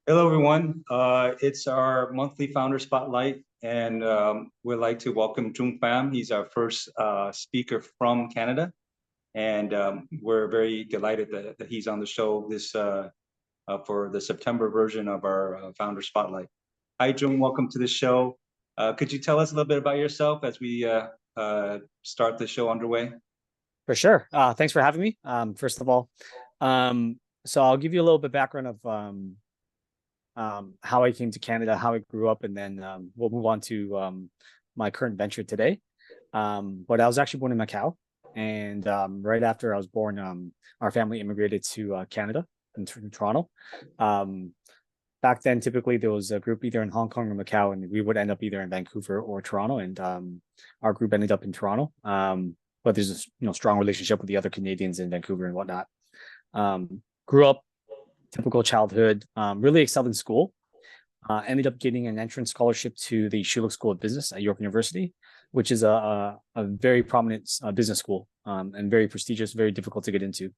Hello, everyone. It's our monthly founder spotlight, and we'd like to welcome Trung Pham. He's our first speaker from Canada, and we're very delighted that he's on the show this for the September version of our founder spotlight. Hi, Trung. Welcome to the show. Could you tell us a little bit about yourself as we start the show underway? For sure. Thanks for having me. First of all, so I'll give you a little bit background of how I came to Canada, how I grew up, and then we'll move on to my current venture today. But I was actually born in Macau, and right after I was born, our family immigrated to Canada in Toronto. Back then, typically there was a group either in Hong Kong or Macau, and we would end up either in Vancouver or Toronto, and our group ended up in Toronto. But there's a strong relationship with the other Canadians in Vancouver and whatnot. Grew up, typical childhood, really excelled in school. Ended up getting an entrance scholarship to the Schulich School of Business at York University, which is a very prominent business school and very prestigious, very difficult to get into.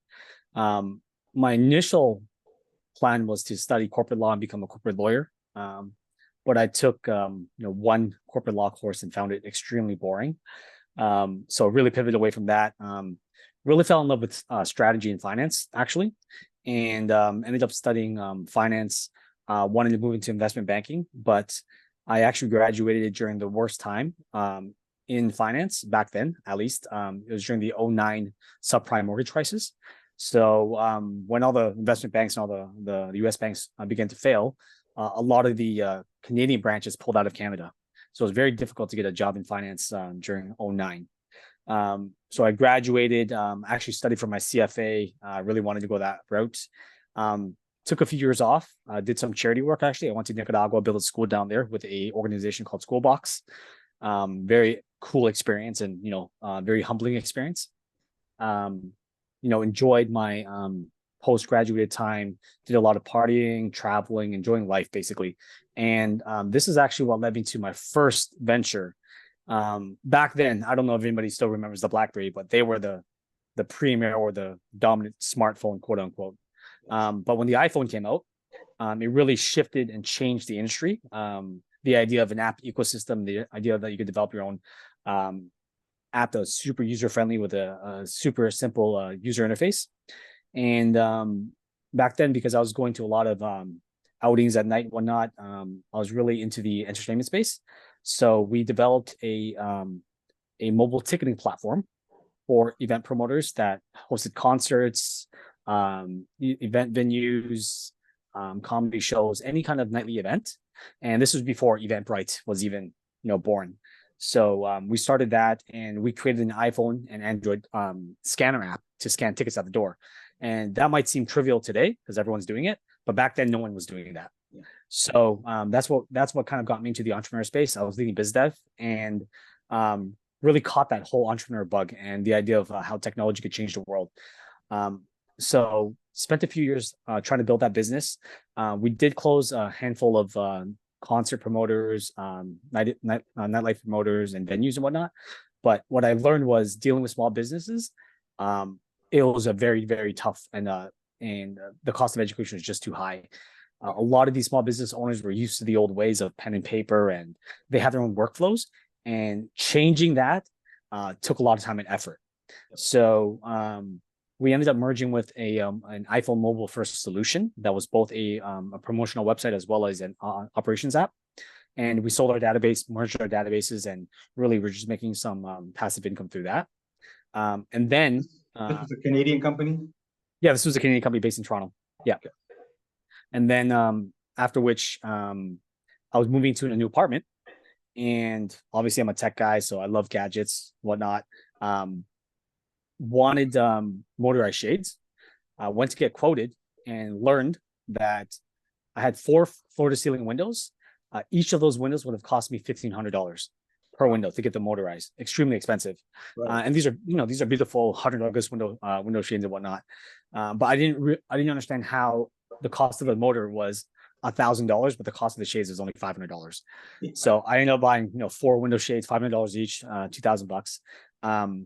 My initial plan was to study corporate law and become a corporate lawyer. But I took one corporate law course and found it extremely boring. So really pivoted away from that. Really fell in love with strategy and finance, actually, and ended up studying finance. Wanted to move into investment banking, but I actually graduated during the worst time in finance back then, at least. It was during the 2009 subprime mortgage crisis. So when all the investment banks and all the US banks began to fail, a lot of the Canadian branches pulled out of Canada. So it was very difficult to get a job in finance during 2009. So I graduated, actually studied for my CFA, really wanted to go that route. Took a few years off, did some charity work, actually. I went to Nicaragua, built a school down there with an organization called Schoolbox. Very cool experience and, very humbling experience. Enjoyed my postgraduate time, did a lot of partying, traveling, enjoying life, basically. And this is actually what led me to my first venture. Back then, I don't know if anybody still remembers the BlackBerry, but they were the premier or the dominant smartphone, quote unquote. But when the iPhone came out, it really shifted and changed the industry. The idea of an app ecosystem, the idea that you could develop your own app that was super user-friendly with a super simple user interface. And back then, because I was going to a lot of outings at night and whatnot, I was really into the entertainment space. So we developed a mobile ticketing platform for event promoters that hosted concerts, event venues, comedy shows, any kind of nightly event. And this was before Eventbrite was even, born. So we started that, and we created an iPhone and Android scanner app to scan tickets at the door. And that might seem trivial today because everyone's doing it, but back then no one was doing that. Yeah. So that's what kind of got me into the entrepreneur space. I was leading biz dev and really caught that whole entrepreneur bug and the idea of how technology could change the world. So spent a few years trying to build that business. We did close a handful of concert promoters, nightlife promoters, and venues and whatnot. But what I learned was dealing with small businesses. It was a very, very tough, and the cost of education was just too high. A lot of these small business owners were used to the old ways of pen and paper, and they have their own workflows. And changing that took a lot of time and effort. So we ended up merging with an iPhone mobile first solution that was both a promotional website as well as an operations app. And we sold our database, merged our databases, and really we're just making some passive income through that. And then this was a Canadian company? Yeah, this was a Canadian company based in Toronto. Yeah. Okay. And then after which I was moving to a new apartment. And obviously I'm a tech guy, so I love gadgets, whatnot. Wanted motorized shades. Went to get quoted and learned that I had 4 floor-to-ceiling windows. Each of those windows would have cost me $1,500 per window to get them motorized. Extremely expensive. Right. And these are beautiful $100 window shades and whatnot. But I didn't understand how the cost of the motor was $1,000, but the cost of the shades was only $500. Yeah. So I ended up buying 4 window shades, $500 each, $2,000.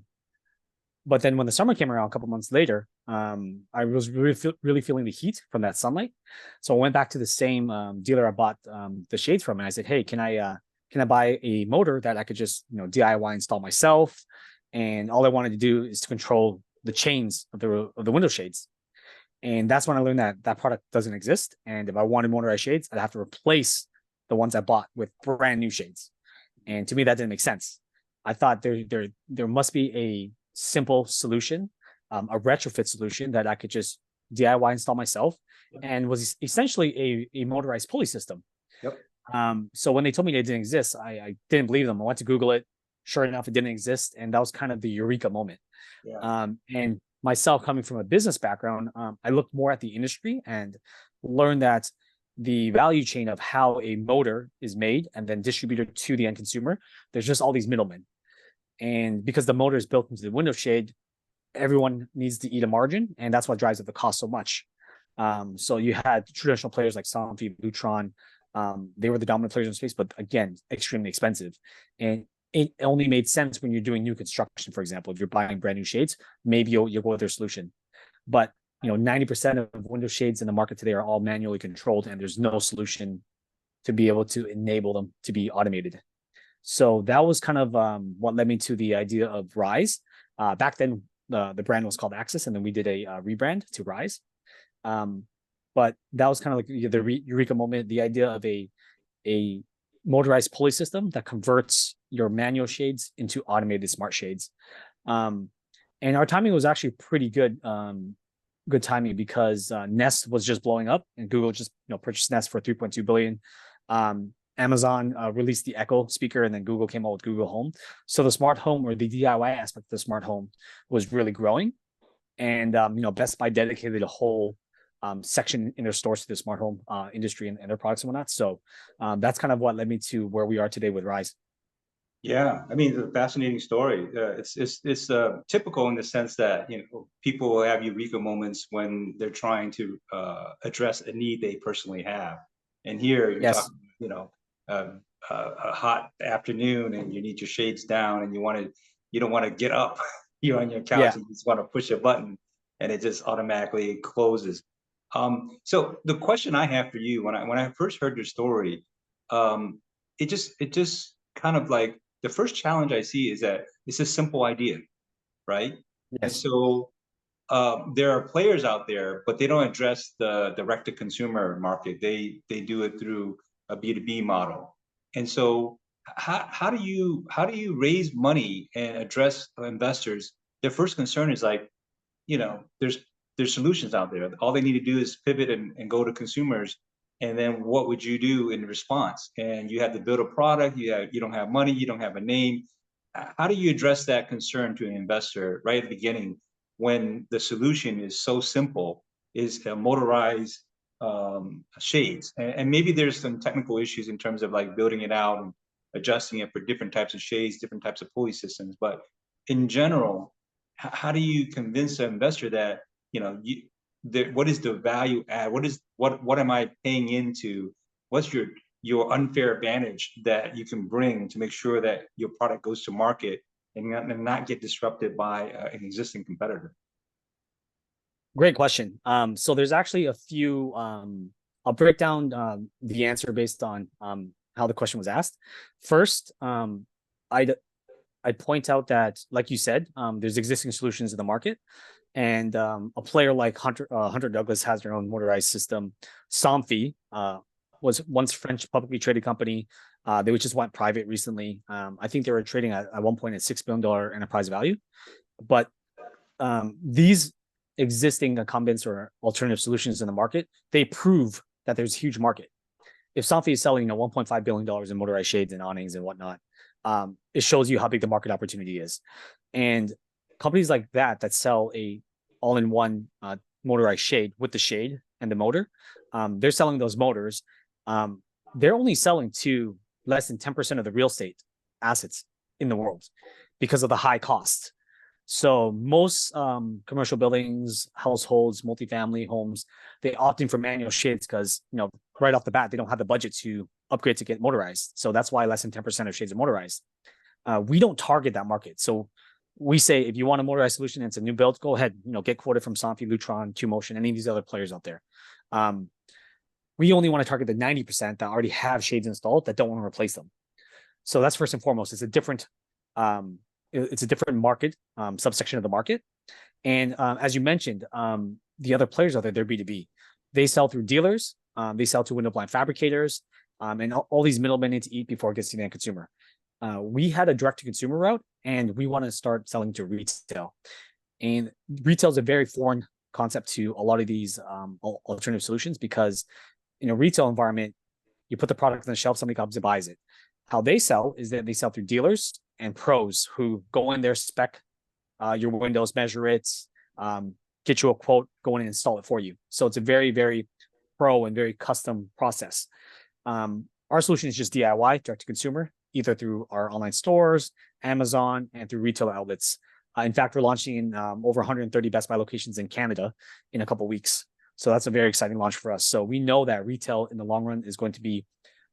But then when the summer came around a couple months later, I was really feeling the heat from that sunlight. So I went back to the same dealer I bought the shades from, and I said, "Hey, can I buy a motor that I could just DIY install myself?" And all I wanted to do is to control the chains of the window shades. And that's when I learned that that product doesn't exist. And if I wanted motorized shades, I'd have to replace the ones I bought with brand new shades. And to me, that didn't make sense. I thought there must be a simple solution, a retrofit solution that I could just DIY install myself, and was essentially a motorized pulley system. Yep. So when they told me it didn't exist, I didn't believe them. I went to Google it. Sure enough, it didn't exist, and that was kind of the eureka moment. Yeah. And myself coming from a business background, I looked more at the industry and learned that the value chain of how a motor is made and then distributed to the end consumer, there's just all these middlemen. And because the motor is built into the window shade, everyone needs to eat a margin, and that's what drives up the cost so much. So you had traditional players like Somfy, Lutron. They were the dominant players in space, but again, extremely expensive. And it only made sense when you're doing new construction, for example. If you're buying brand new shades, maybe you'll go with their solution. But 90% of window shades in the market today are all manually controlled, and there's no solution to be able to enable them to be automated. So that was kind of what led me to the idea of RYSE. Back then, the brand was called Axis, and then we did a rebrand to RYSE. But that was kind of like the eureka moment, the idea of a motorized pulley system that converts your manual shades into automated smart shades. And our timing was actually pretty good. Good timing because Nest was just blowing up, and Google just purchased Nest for 3.2 billion. Amazon released the Echo speaker, and then Google came out with Google Home. So the smart home, or the DIY aspect of the smart home, was really growing. And Best Buy dedicated a whole section in their stores to the smart home industry and their products and whatnot. So that's kind of what led me to where we are today with RYSE. Yeah, I mean, it's a fascinating story. It's typical in the sense that people will have eureka moments when they're trying to address a need they personally have. And here you're Yes. talking, a hot afternoon, and you need your shades down, and you don't want to get up. You're on your couch, Yeah. and you just want to push a button, and it just automatically closes. So the question I have for you, when I first heard your story, it just kind of like, the first challenge I see is that it's a simple idea, right? And Yes. so there are players out there, but they don't address the direct to consumer market. They do it through a B2B model. And so how do you raise money and address investors? Their first concern is like, there's solutions out there. All they need to do is pivot and go to consumers. And then what would you do in response? And you have to build a product. You don't have money. You don't have a name. How do you address that concern to an investor right at the beginning, when the solution is so simple, is a motorized shades? And maybe there's some technical issues in terms of like building it out and adjusting it for different types of shades, different types of pulley systems. But in general, how do you convince an investor that what is the value add? What am I paying into? What's your unfair advantage that you can bring to make sure that your product goes to market and not get disrupted by an existing competitor? Great question. So there's actually a few. I'll break down the answer based on how the question was asked. First, I'd point out that, like you said, there's existing solutions in the market, and a player like Hunter Douglas has their own motorized system. Somfy was once a French publicly traded company. They just went private recently. I think they were trading at one point at $6 billion enterprise value. But these existing incumbents or alternative solutions in the market, they prove that there's a huge market. If Somfy is selling $1.5 billion in motorized shades and awnings and whatnot, it shows you how big the market opportunity is. And companies like that sell a all-in-one motorized shade with the shade and the motor, they're selling those motors. They're only selling to less than 10% of the real estate assets in the world because of the high cost. So most commercial buildings, households, multifamily homes, they opt in for manual shades because right off the bat they don't have the budget to upgrade to get motorized. So that's why less than 10% of shades are motorized. We don't target that market. So we say if you want a motorized solution and it's a new build, go ahead, get quoted from Somfy, Lutron, 2Motion, any of these other players out there. We only want to target the 90% that already have shades installed that don't want to replace them. So that's first and foremost. It's a different market, subsection of the market. And as you mentioned, the other players out there, they're B2B. They sell through dealers, they sell to window blind fabricators, and all these middlemen need to eat before it gets to the end consumer. We had a direct to consumer route, and we want to start selling to retail. And retail is a very foreign concept to a lot of these alternative solutions, because in a retail environment, you put the product on the shelf, somebody comes and buys it. How they sell is that they sell through dealers and pros who go in there, spec your windows, measure it, get you a quote, go in and install it for you. So it's a very, very pro and very custom process. Our solution is just DIY, direct to consumer, either through our online stores, Amazon, and through retail outlets. In fact, we're launching in over 130 Best Buy locations in Canada in a couple of weeks. So that's a very exciting launch for us. So we know that retail in the long run is going to be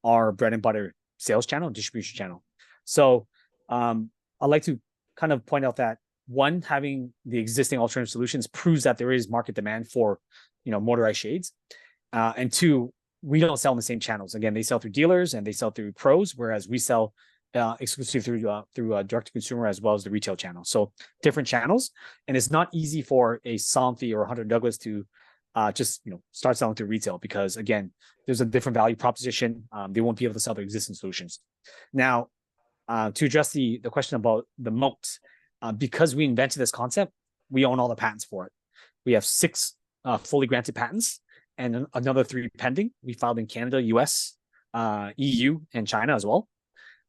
our bread and butter sales channel, distribution channel. So I'd like to kind of point out that, one, having the existing alternative solutions proves that there is market demand for, motorized shades. And two, we don't sell in the same channels. Again, they sell through dealers and they sell through pros, whereas we sell exclusively through direct to consumer as well as the retail channel. So different channels, and it's not easy for a Somfy or Hunter Douglas to just start selling through retail, because again, there's a different value proposition. They won't be able to sell their existing solutions. Now, to address the question about the moat, because we invented this concept, we own all the patents for it. We have 6 fully granted patents and another 3 pending. We filed in Canada, US, EU, and China as well.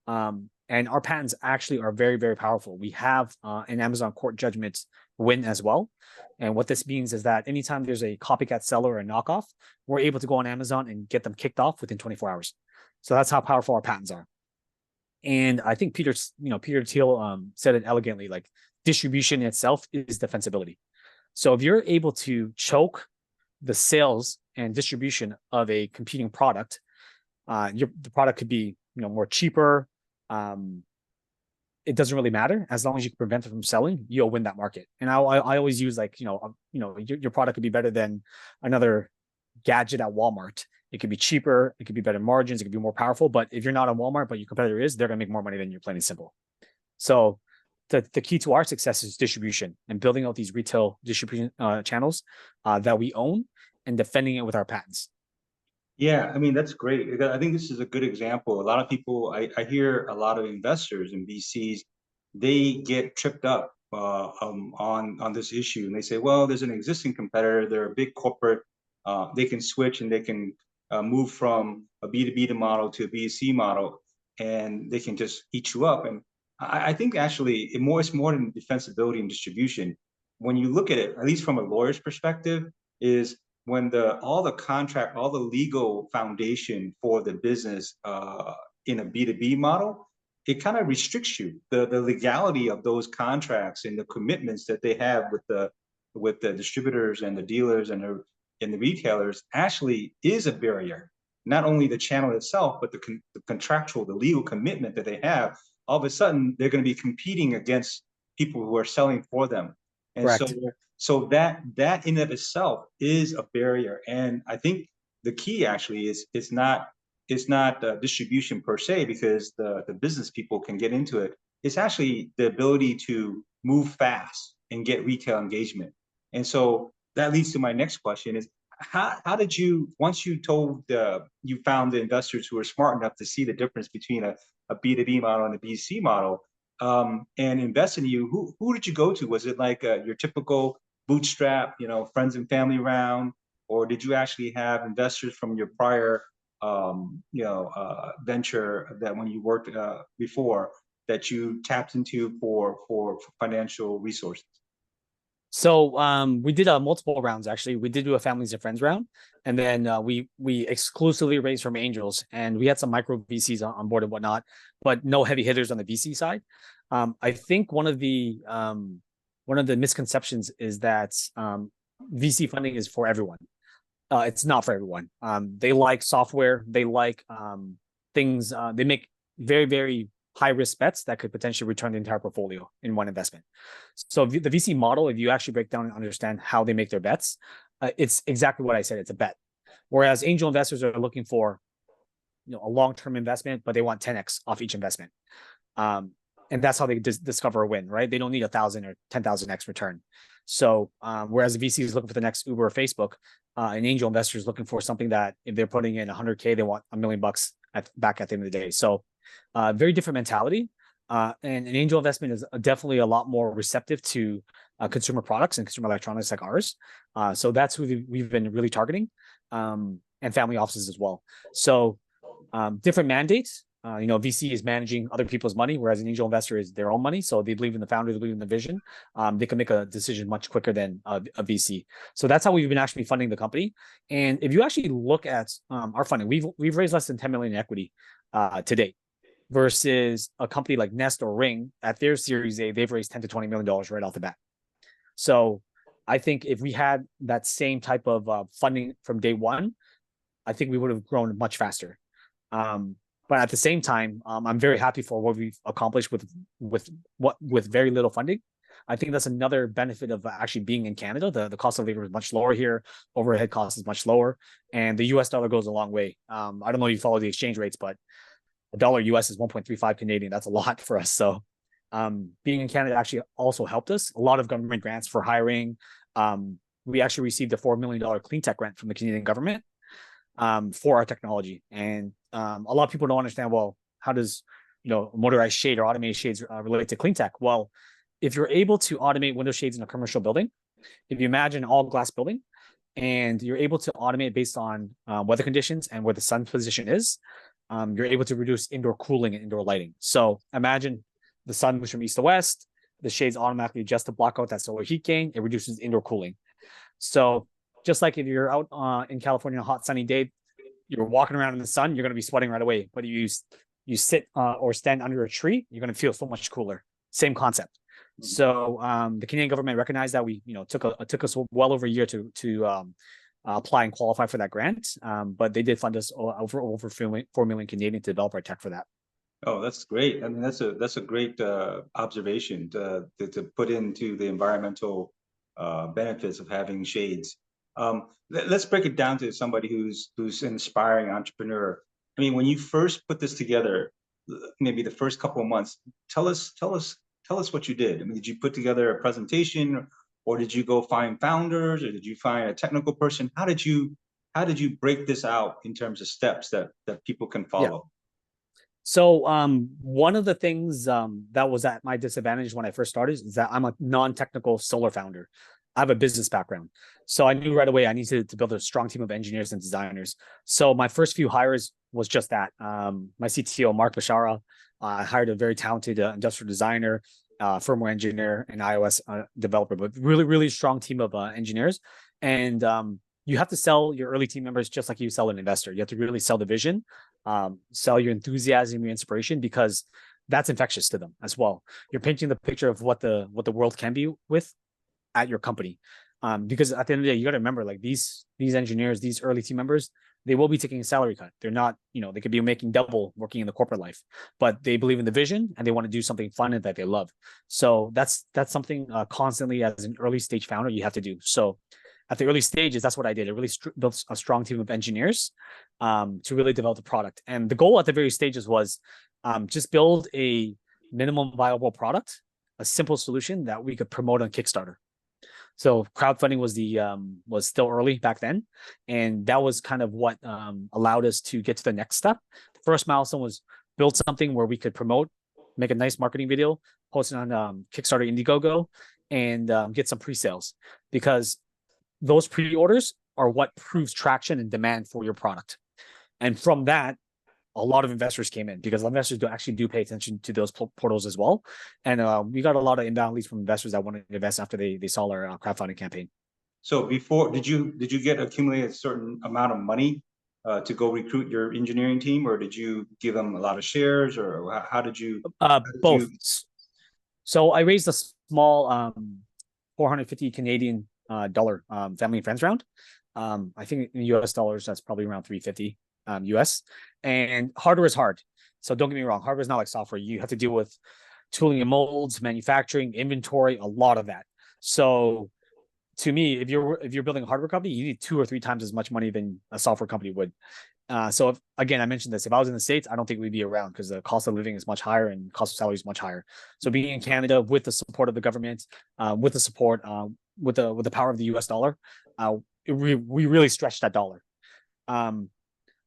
And our patents actually are very, very powerful. We have an Amazon court judgment win as well. And what this means is that anytime there's a copycat seller or a knockoff, we're able to go on Amazon and get them kicked off within 24 hours. So that's how powerful our patents are. And I think Peter Thiel said it elegantly, like, distribution itself is defensibility. So if you're able to choke the sales and distribution of a competing product, the product could be more cheaper. It doesn't really matter, as long as you can prevent it from selling, you'll win that market. And I always use your product could be better than another gadget at Walmart. It could be cheaper, it could be better margins, it could be more powerful. But if you're not on Walmart, but your competitor is, they're gonna make more money than you, plain and simple. So the key to our success is distribution and building out these retail distribution channels that we own and defending it with our patents. Yeah, I mean, that's great. I think this is a good example. A lot of people, I hear a lot of investors and VCs, they get tripped up on this issue, and they say, well, there's an existing competitor, they're a big corporate, they can switch and they can move from a B2B model to a B2C model, and they can just eat you up. And I think actually it's more than defensibility and distribution. When you look at it, at least from a lawyer's perspective, is when all the legal foundation for the business in a B2B model, it kind of restricts you. The legality of those contracts and the commitments that they have with the distributors and the dealers and the retailers actually is a barrier. Not only the channel itself, but the contractual, the legal commitment that they have. All of a sudden, they're going to be competing against people who are selling for them. And Correct. so that in of itself is a barrier. And I think the key actually is it's not distribution per se, because the business people can get into it. It's actually the ability to move fast and get retail engagement. And so that leads to my next question is, how did you, once you found the investors who were smart enough to see the difference between a B2B model and a B2C model, and invest in you, who did you go to? Was it like your typical bootstrap, friends and family round, or did you actually have investors from your prior, venture that when you worked before that you tapped into for financial resources? So we did multiple rounds, actually. We did do a families and friends round, and then we exclusively raised from angels, and we had some micro VCs on board and whatnot, but no heavy hitters on the VC side. I think one of the misconceptions is that VC funding is for everyone. It's not for everyone. They like software. They like things. They make very, very high risk bets that could potentially return the entire portfolio in one investment. So the VC model, if you actually break down and understand how they make their bets, it's exactly what I said. It's a bet. Whereas angel investors are looking for, a long-term investment, but they want 10x off each investment. And that's how they discover a win, right? They don't need 1,000 or 10,000x return. So whereas the VC is looking for the next Uber or Facebook, an angel investor is looking for something that if they're putting in 100K, they want $1 million back at the end of the day. So very different mentality. And an angel investment is definitely a lot more receptive to consumer products and consumer electronics like ours. So that's who we've been really targeting, and family offices as well. So different mandates. VC is managing other people's money, whereas an angel investor is their own money. So they believe in the founder, they believe in the vision. They can make a decision much quicker than a VC. So that's how we've been actually funding the company. And if you actually look at our funding, we've raised less than 10 million in equity to date, versus a company like Nest or Ring at their Series A, they've raised $10 to $20 million right off the bat. So I think if we had that same type of funding from day one, I think we would have grown much faster. But at the same time, I'm very happy for what we've accomplished with very little funding. I think that's another benefit of actually being in Canada. The cost of labor is much lower here. Overhead cost is much lower, and the US dollar goes a long way. I don't know if you follow the exchange rates, but a dollar US is 1.35 Canadian. That's a lot for us. So being in Canada actually also helped us. A lot of government grants for hiring. We actually received a $4 million clean tech grant from the Canadian government for our technology. And a lot of people don't understand, well, how does motorized shade or automated shades relate to clean tech? Well, if you're able to automate window shades in a commercial building, if you imagine all glass building, and you're able to automate based on weather conditions and where the sun position is, you're able to reduce indoor cooling and indoor lighting. So imagine the sun moves from east to west, the shades automatically adjust to block out that solar heat gain. It reduces indoor cooling. So just like if you're out in California on a hot sunny day, you're walking around in the sun, you're going to be sweating right away. But you sit or stand under a tree, you're going to feel so much cooler. Same concept. So the Canadian government recognized that we took us well over a year to apply and qualify for that grant. But they did fund us over 4 million Canadian to develop our tech for that. Oh, that's great. I mean, that's a great observation to put into the environmental benefits of having shades. Let's break it down to somebody who's an aspiring entrepreneur. I mean, when you first put this together, maybe the first couple of months, tell us what you did. I mean, did you put together a presentation, or did you go find founders, or did you find a technical person? How did you break this out in terms of steps that people can follow? Yeah. So one of the things that was at my disadvantage when I first started is that I'm a non-technical solar founder. I have a business background. So I knew right away I needed to build a strong team of engineers and designers. So my first few hires was just that. My CTO, Mark Bashara, I hired a very talented industrial designer, firmware engineer, and iOS developer, but really, really strong team of engineers. And you have to sell your early team members just like you sell an investor. You have to really sell the vision, sell your enthusiasm, your inspiration, because that's infectious to them as well. You're painting the picture of what the world can be with at your company. Because at the end of the day, you got to remember, like these engineers, these early team members, they will be taking a salary cut. They're not, they could be making double working in the corporate life, but they believe in the vision and they want to do something fun and that they love. So that's something constantly as an early stage founder you have to do. So at the early stages, that's what I did. I really built a strong team of engineers to really develop the product. And the goal at the very stages was just build a minimum viable product, a simple solution that we could promote on Kickstarter. So crowdfunding was still early back then, and that was kind of what allowed us to get to the next step. The first milestone was build something where we could promote, make a nice marketing video, post it on Kickstarter, Indiegogo, and get some pre-sales, because those pre-orders are what proves traction and demand for your product. And from that, a lot of investors came in, because investors do pay attention to those portals as well. And we got a lot of inbound leads from investors that wanted to invest after they saw our crowdfunding campaign. So before, did you accumulate a certain amount of money to go recruit your engineering team, or did you give them a lot of shares, or how did you? Both. So I raised a small 450 Canadian dollar family and friends round. I think in US dollars, that's probably around 350 US. And harder is hard. So don't get me wrong, hardware is not like software. You have to deal with tooling and molds, manufacturing, inventory, a lot of that. So to me, if you're building a hardware company, you need 2 or 3 times as much money than a software company would. So if, again, I mentioned this, if I was in the States, I don't think we'd be around because the cost of living is much higher and cost of salary is much higher. So being in Canada with the support of the government, with the support, with the power of the US dollar, we really stretched that dollar.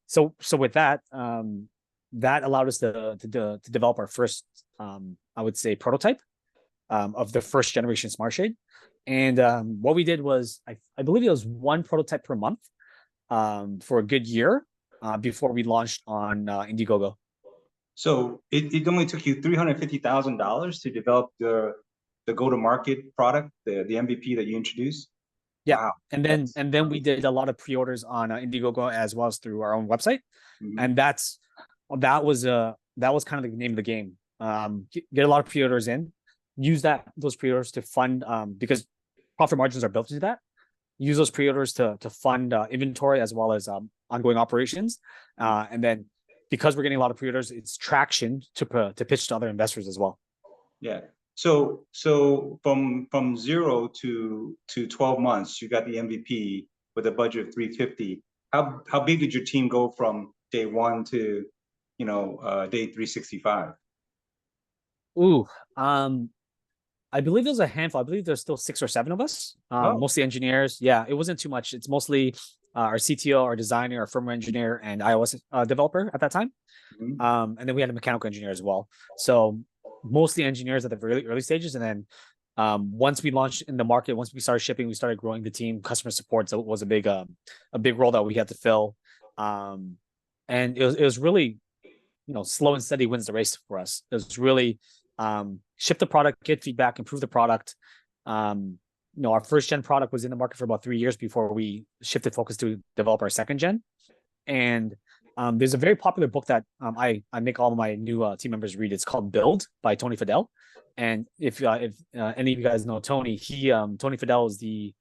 So with that, that allowed us to develop our first, I would say, prototype of the first generation smart shade. And what we did was, I believe it was one prototype per month for a good year before we launched on Indiegogo. So it only took you $350,000 to develop the go-to-market product, the MVP that you introduced. Yeah, Wow. and then we did a lot of pre-orders on Indiegogo as well as through our own website, and that was kind of the name of the game. Get a lot of pre-orders in, use those pre-orders to fund because profit margins are built into that. Use those pre-orders to fund inventory as well as ongoing operations, and then because we're getting a lot of pre-orders, it's traction to pitch to other investors as well. Yeah. So from 0 to 12 months, you got the MVP with a budget of 350. How big did your team go from day 1 to day 365? Ooh, I believe there's a handful. I believe there's still 6 or 7 of us, mostly engineers. Yeah, it wasn't too much. It's mostly our CTO, our designer, our firmware engineer, and iOS developer at that time. And then we had a mechanical engineer as well. So mostly engineers at the really early stages. And then once we launched in the market, once we started shipping, we started growing the team. Customer support was a big role that we had to fill. And it was really, slow and steady wins the race for us. It was really ship the product, get feedback, improve the product. Our first gen product was in the market for about 3 years before we shifted focus to develop our second gen. And there's a very popular book that I make all of my new team members read. It's called Build by Tony Fadell. And if any of you guys know Tony, Tony Fadell is the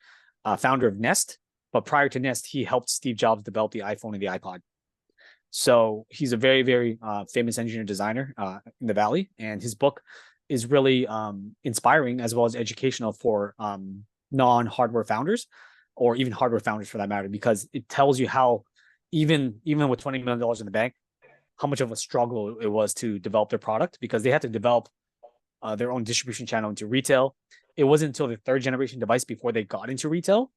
founder of Nest. But prior to Nest, he helped Steve Jobs develop the iPhone and the iPod. So he's a very, very famous engineer designer in the Valley. And his book is really inspiring as well as educational for non-hardware founders or even hardware founders for that matter, because it tells you how even with $20 million in the bank, how much of a struggle it was to develop their product because they had to develop their own distribution channel into retail. It wasn't until the 3rd generation device before they got into retail.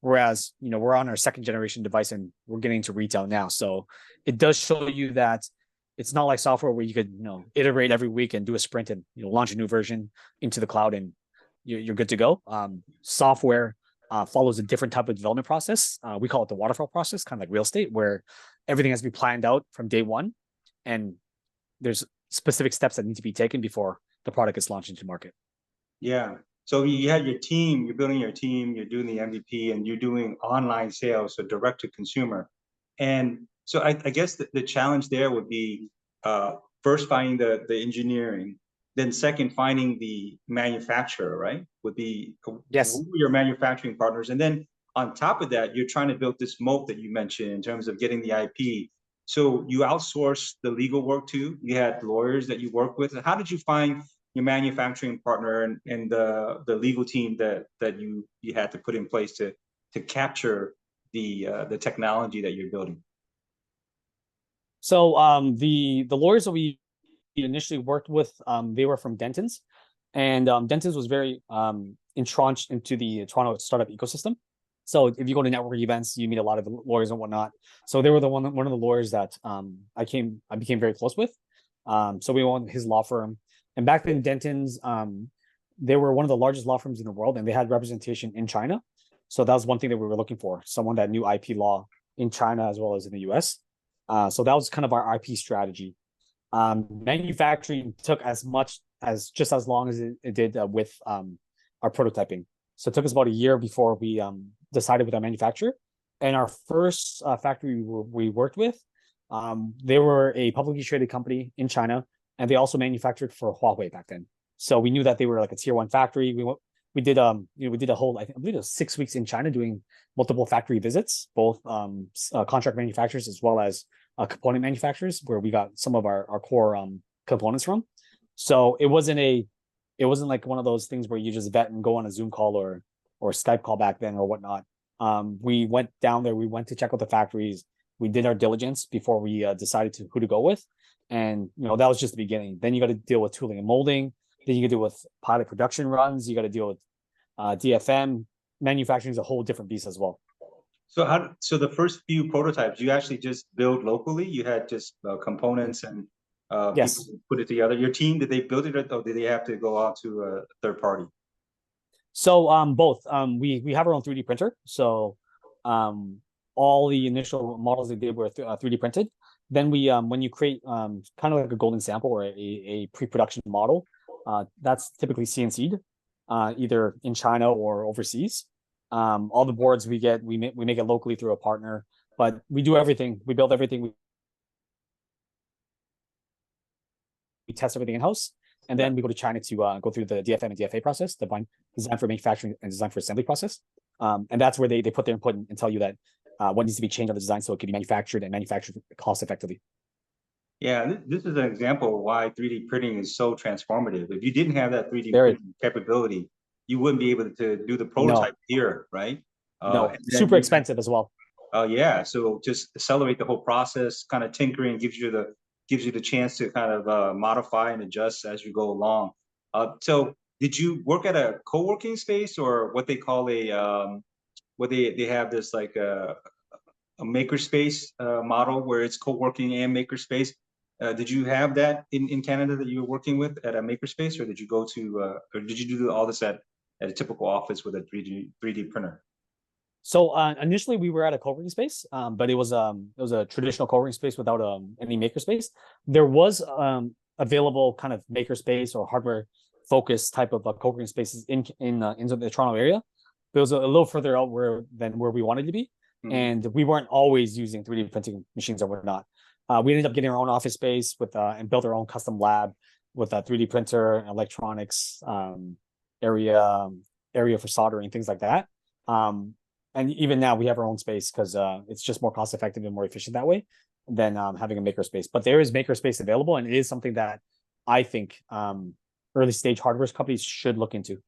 Whereas, we're on our 2nd generation device and we're getting into retail now. So it does show you that it's not like software where you could, iterate every week and do a sprint and, launch a new version into the cloud and you're good to go. Software follows a different type of development process. We call it the waterfall process, kind of like real estate, where everything has to be planned out from day one. And there's specific steps that need to be taken before the product is launched into market. Yeah. So you had your team, you're building your team, you're doing the MVP, and you're doing online sales, so direct to consumer. And so I guess the challenge there would be first finding the engineering, then second finding the manufacturer, right? Would be yes, who are your manufacturing partners, and then on top of that, you're trying to build this moat that you mentioned in terms of getting the IP. So you outsource the legal work too. You had lawyers that you work with. How did you find your manufacturing partner and the legal team that you had to put in place to capture the technology that you're building? So the lawyers that we initially worked with, they were from Dentons, and Dentons was very entrenched into the Toronto startup ecosystem. So if you go to networking events, you meet a lot of lawyers and whatnot. So they were one of the lawyers that I became very close with. So we went his law firm, and back then Dentons, they were one of the largest law firms in the world, and they had representation in China. So that was one thing that we were looking for: someone that knew IP law in China as well as in the US. So that was kind of our IP strategy. Manufacturing took as long as it did with our prototyping. So it took us about a year before we decided with our manufacturer. And our first factory we worked with, they were a publicly traded company in China, and they also manufactured for Huawei back then. So we knew that they were like a tier 1 factory. we did we did a whole, I believe it was 6 weeks in China doing multiple factory visits, both contract manufacturers as well as component manufacturers, where we got some of our core components from. So it wasn't like one of those things where you just vet and go on a Zoom call or Skype call back then or whatnot. We went down there, we went to check out the factories, we did our diligence before we decided who to go with. And that was just the beginning. Then you got to deal with tooling and molding. Then you got to deal with pilot production runs. You got to deal with DFM. Manufacturing is a whole different beast as well. So the first few prototypes, you actually just build locally? You had just components and Yes. people put it together. Your team, did they build it or did they have to go out to a third party? So both. We have our own 3D printer. So all the initial models they did were 3D printed. Then we when you create kind of like a golden sample or a pre-production model, that's typically CNC'd, either in China or overseas. All the boards we get, we make it locally through a partner, but we do everything. We build everything. We test everything in-house, and then we go to China to go through the DFM and DFA process, the design for manufacturing and design for assembly process. And that's where they put their input and tell you that what needs to be changed on the design so it can be manufactured cost effectively. Yeah, this is an example of why 3D printing is so transformative. If you didn't have that 3D Very, printing capability, you wouldn't be able to do the prototype here, right? no, And then super expensive as well. yeah, so just accelerate the whole process, kind of tinkering gives you the chance to kind of modify and adjust as you go along. So did you work at a co-working space or what they call what they have this like a makerspace model where it's co-working and makerspace? Did you have that in Canada that you were working with at a makerspace, or did you go to or did you do all this at a typical office with a 3D printer? So initially we were at a co-working space, but it was a traditional co-working space without any makerspace. There was available kind of makerspace or hardware focused type of co-working spaces in the Toronto area, but it was a little further out than where we wanted to be, and we weren't always using 3D printing machines or whatnot. We ended up getting our own office space with and built our own custom lab with a 3D printer, electronics area for soldering, things like that. And even now we have our own space because it's just more cost effective and more efficient that way than having a makerspace. But there is makerspace available, and it is something that I think early stage hardware companies should look into.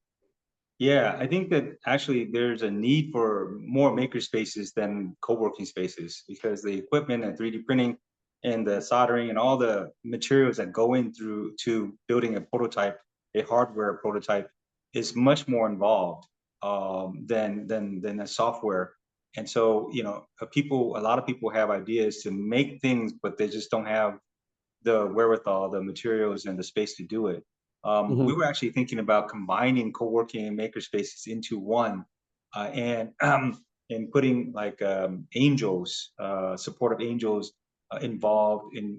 Yeah, I think that actually there's a need for more maker spaces than co-working spaces because the equipment and 3D printing and the soldering and all the materials that go in through to building a prototype, a hardware prototype, is much more involved than a software. And so, a lot of people have ideas to make things, but they just don't have the wherewithal, the materials, and the space to do it. We were actually thinking about combining co-working and maker spaces into one, and putting like angels, supportive angels involved in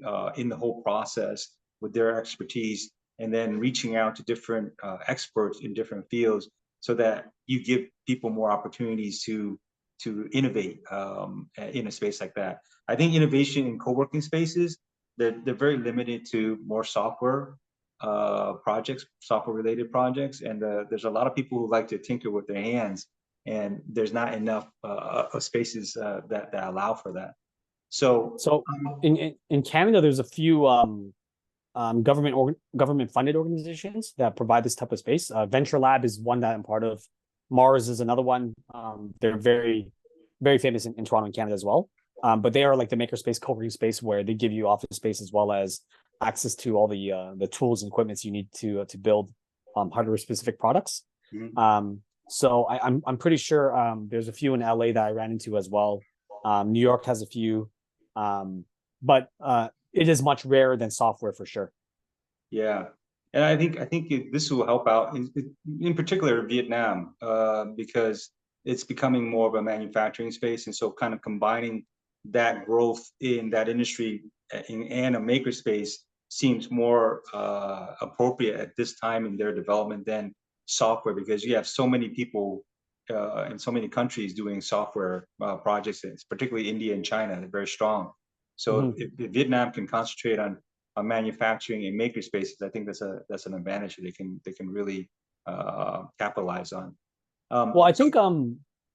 the whole process with their expertise, and then reaching out to different experts in different fields, so that you give people more opportunities to innovate in a space like that. I think innovation in co-working spaces, they're very limited to more software projects, software related projects, and there's a lot of people who like to tinker with their hands, and there's not enough spaces that allow for that. So in Canada, there's a few government funded organizations that provide this type of space. Venture Lab is one that I'm part of. Mars is another one. They're very, very famous in Toronto and Canada as well. But they are like the makerspace, co-working space, where they give you office space as well as access to all the tools and equipments you need to build hardware specific products. So I'm pretty sure there's a few in LA that I ran into as well. New York has a few, but it is much rarer than software for sure. Yeah, and I think this will help out in particular Vietnam because it's becoming more of a manufacturing space, and so kind of combining that growth in that industry and a makerspace seems more appropriate at this time in their development than software, because you have so many people in so many countries doing software projects, particularly India and China. They're very strong. So if Vietnam can concentrate on manufacturing and maker spaces, I think that's an advantage. They can really capitalize on. Well, I think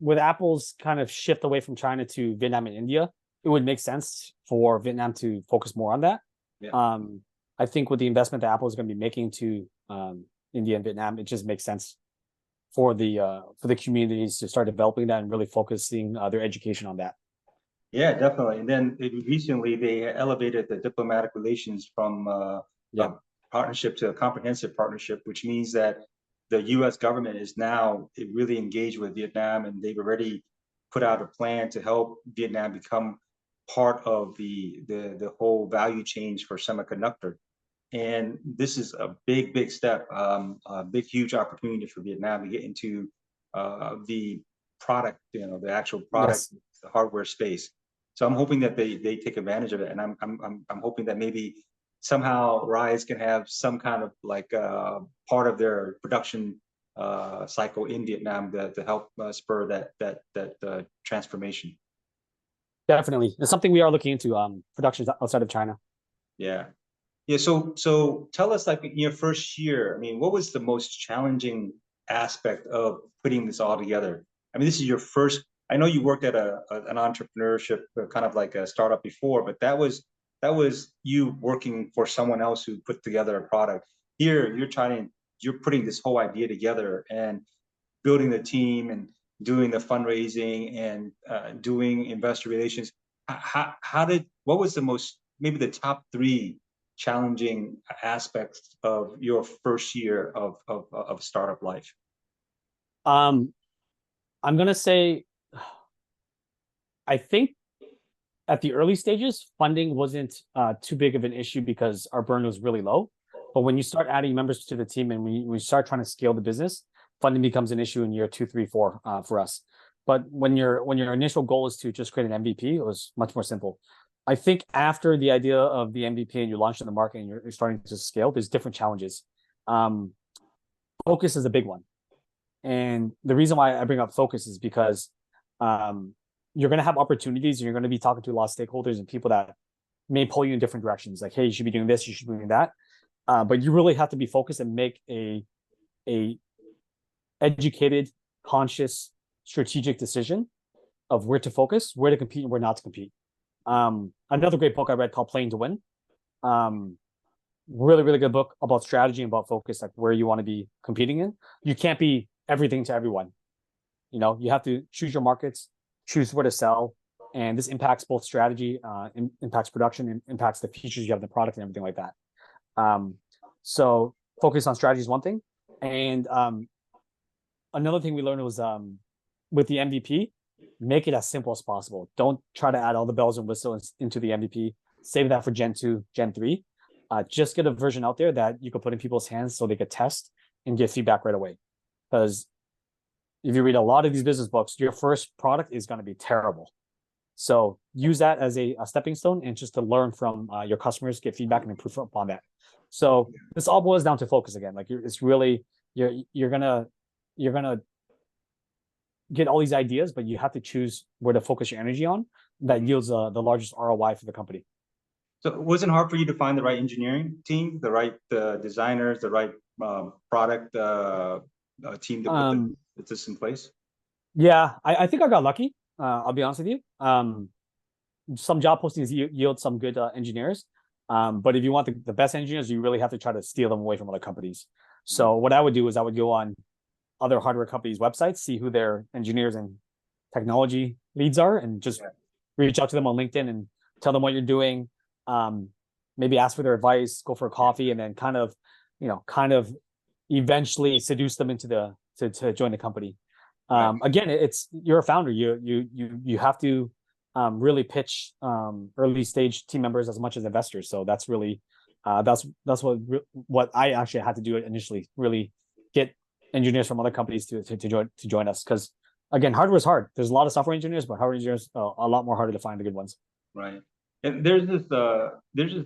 with Apple's kind of shift away from China to Vietnam and India, it would make sense for Vietnam to focus more on that. Yeah. I think with the investment that Apple is going to be making to India and Vietnam, it just makes sense for the communities to start developing that and really focusing their education on that. Yeah, definitely. And then recently they elevated the diplomatic relations from a partnership to a comprehensive partnership, which means that the U.S. government is now really engaged with Vietnam, and they've already put out a plan to help Vietnam become part of the whole value chain for semiconductor. And this is a big step, a big, huge opportunity for Vietnam to get into the product, the actual product, the hardware space. So I'm hoping that they take advantage of it, and I'm hoping that maybe somehow RYSE can have some kind of like part of their production cycle in Vietnam to help spur that transformation. Definitely, it's something we are looking into. Productions outside of China. Yeah. Yeah, so tell us, like, in your first year, I mean, what was the most challenging aspect of putting this all together? I mean, this is your first. I know you worked at an entrepreneurship kind of like a startup before, but that was you working for someone else who put together a product. Here, you're putting this whole idea together and building the team and doing the fundraising and doing investor relations. What was the most, maybe the top three challenging aspects of your first year of startup life? I'm gonna say, I think at the early stages, funding wasn't too big of an issue because our burn was really low. But when you start adding members to the team and we start trying to scale the business, funding becomes an issue in year 2, 3, 4 for us. But when your initial goal is to just create an MVP, it was much more simple. I think after the idea of the MVP and you launch in the market and you're starting to scale, there's different challenges. Focus is a big one. And the reason why I bring up focus is because you're going to have opportunities and you're going to be talking to a lot of stakeholders and people that may pull you in different directions. Like, hey, you should be doing this, you should be doing that. But you really have to be focused and make a educated, conscious, strategic decision of where to focus, where to compete, and where not to compete. Another great book I read called Playing to Win. Really good book about strategy and about focus, like where you want to be competing in. You can't be everything to everyone. You have to choose your markets, choose where to sell, and this impacts both strategy, impacts production, and impacts the features you have in the product and everything like that. So focus on strategy is one thing, and another thing we learned was with the MVP, make it as simple as possible. Don't try to add all the bells and whistles into the MVP. Save that for Gen 2, Gen 3. Just get a version out there that you can put in people's hands so they could test and get feedback right away. Because if you read a lot of these business books, your first product is going to be terrible. So use that as a stepping stone and just to learn from your customers, get feedback and improve upon that. So this all boils down to focus again. Like it's really, you're gonna get all these ideas, but you have to choose where to focus your energy on that yields the largest ROI for the company. So it wasn't hard for you to find the right engineering team, the right designers, the right product team to put this in place? Yeah, I think I got lucky. I'll be honest with you. Some job postings yield some good engineers. But if you want the best engineers, you really have to try to steal them away from other companies. So what I would do is I would go on other hardware companies' websites, see who their engineers and technology leads are, and just reach out to them on LinkedIn and tell them what you're doing. Maybe ask for their advice, go for a coffee, and then kind of eventually seduce them into to join the company. Again, you're a founder. You have to really pitch early stage team members as much as investors. So that's really that's what I actually had to do initially. Really get engineers from other companies to join us, because again, hardware is hard. There's a lot of software engineers, but hardware engineers are a lot more harder to find the good ones. Right. And there's this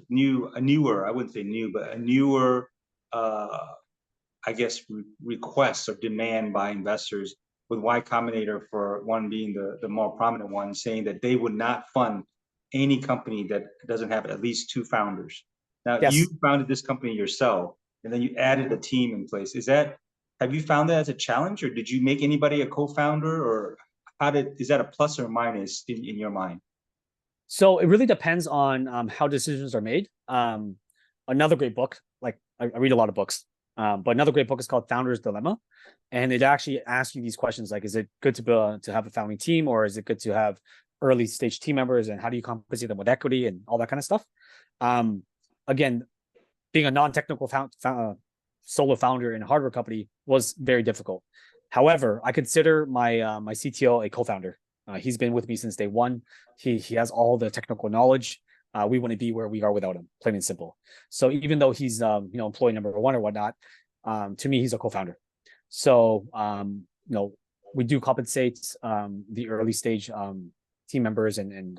newer, I wouldn't say new, but a newer I guess request or demand by investors, with Y Combinator for one being the more prominent one, saying that they would not fund any company that doesn't have at least 2 founders. Now, you founded this company yourself, and then you added a team in place. Is that have you found that as a challenge, or did you make anybody a co-founder, or is that a plus or minus in your mind? So it really depends on how decisions are made. Another great book, like I read a lot of books, but another great book is called Founder's Dilemma, and it actually asks you these questions like, is it good to have a founding team, or is it good to have early stage team members, and how do you compensate them with equity and all that kind of stuff? Um, Again, being a non-technical solo founder in a hardware company was very difficult. However, I consider my CTO a co-founder. He's been with me since day one. He has all the technical knowledge. We wouldn't be where we are without him, plain and simple. So even though he's employee number one or whatnot, to me he's a co-founder. So we do compensate the early stage team members and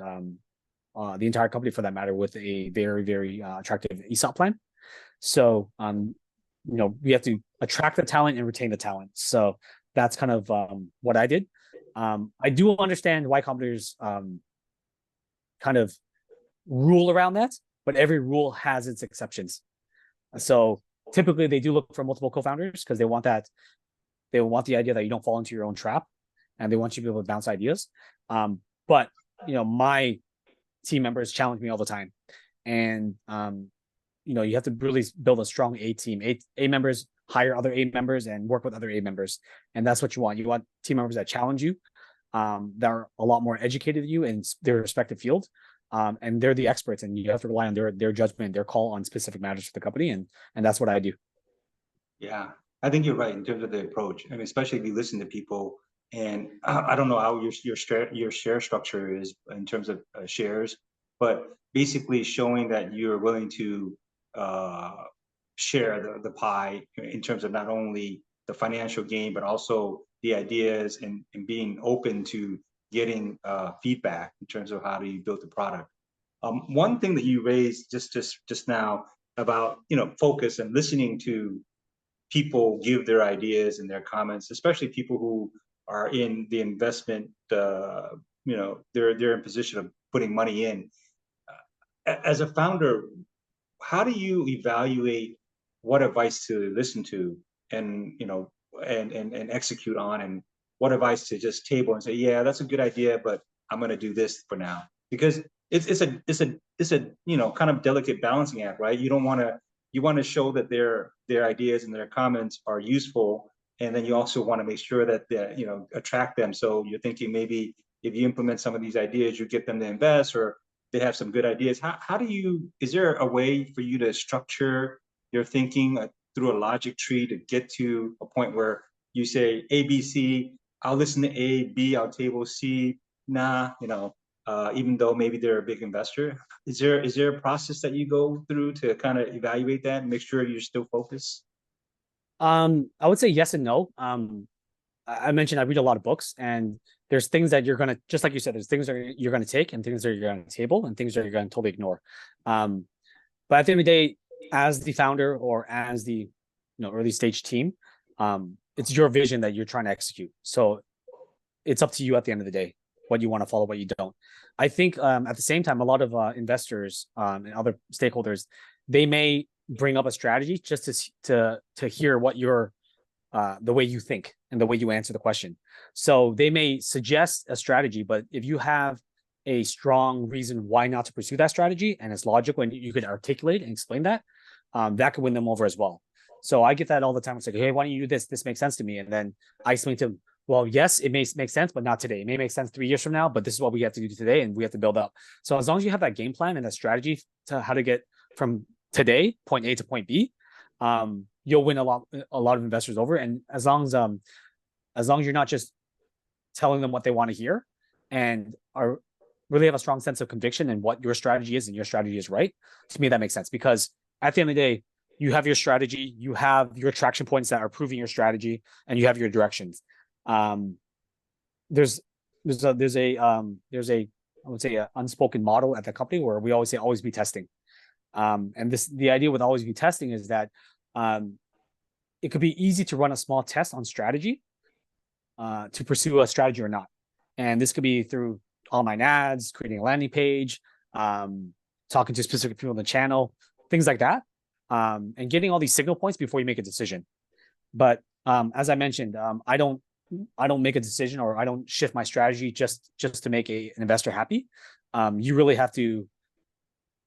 the entire company for that matter with a very, very attractive ESOP plan. So we have to attract the talent and retain the talent. So that's kind of what I did. I do understand why companies kind of rule around that, but every rule has its exceptions. So typically they do look for multiple co-founders because they want the idea that you don't fall into your own trap, and they want you to be able to bounce ideas. But my team members challenge me all the time, and you have to really build a strong A team. A members hire other A members and work with other A members, and that's what you want. You want team members that challenge you, that are a lot more educated than you in their respective field, and they're the experts, and you have to rely on their judgment, their call on specific matters for the company, and that's what I do. Yeah, I think you're right in terms of the approach. I mean, especially if you listen to people, and I don't know how your share structure is in terms of shares, but basically showing that you're willing to share the pie in terms of not only the financial gain, but also the ideas and being open to getting feedback in terms of how do you build the product. One thing that you raised just now about focus and listening to people give their ideas and their comments, especially people who are in the investment, they're in position of putting money in. As a founder, how do you evaluate what advice to listen to and and execute on, and what advice to just table and say, yeah, that's a good idea, but I'm going to do this for now? Because it's a kind of delicate balancing act, right? You want to show that their ideas and their comments are useful, and then you also want to make sure that they attract them. So you're thinking maybe if you implement some of these ideas, you get them to invest, or they have some good ideas. How do you, is there a way for you to structure your thinking through a logic tree to get to a point where you say A, B, C, I'll listen to A, B, I'll table C, nah, even though maybe they're a big investor? Is there a process that you go through to kind of evaluate that and make sure you're still focused? I would say yes and no. I mentioned I read a lot of books, and there's things that you're gonna, just like you said, there's things that you're gonna take, and things that you're gonna table, and things that you're gonna totally ignore. But at the end of the day, as the founder or as the early stage team, it's your vision that you're trying to execute. So it's up to you at the end of the day what you want to follow, what you don't. I think at the same time, a lot of investors and other stakeholders, they may bring up a strategy just to hear what your the way you think and the way you answer the question. So they may suggest a strategy, but if you have a strong reason why not to pursue that strategy, and it's logical and you could articulate and explain that, that could win them over as well. So I get that all the time. It's like, hey, why don't you do this? This makes sense to me. And then I explain to them, well, yes, it may make sense, but not today. It may make sense 3 years from now, but this is what we have to do today, and we have to build up. So as long as you have that game plan and a strategy to how to get from today, point A to point B, you'll win a lot of investors over. And as long as you're not just telling them what they want to hear, and are really have a strong sense of conviction in what your strategy is, and your strategy is right, to me that makes sense. Because at the end of the day, you have your strategy, you have your traction points that are proving your strategy, and you have your directions. There's a I would say an unspoken model at the company where we always say always be testing. And the idea with always be testing is that it could be easy to run a small test on strategy to pursue a strategy or not. And this could be through online ads, creating a landing page, talking to specific people in the channel, things like that, and getting all these signal points before you make a decision. But As I mentioned, I don't make a decision or I don't shift my strategy just to make an investor happy. You really have to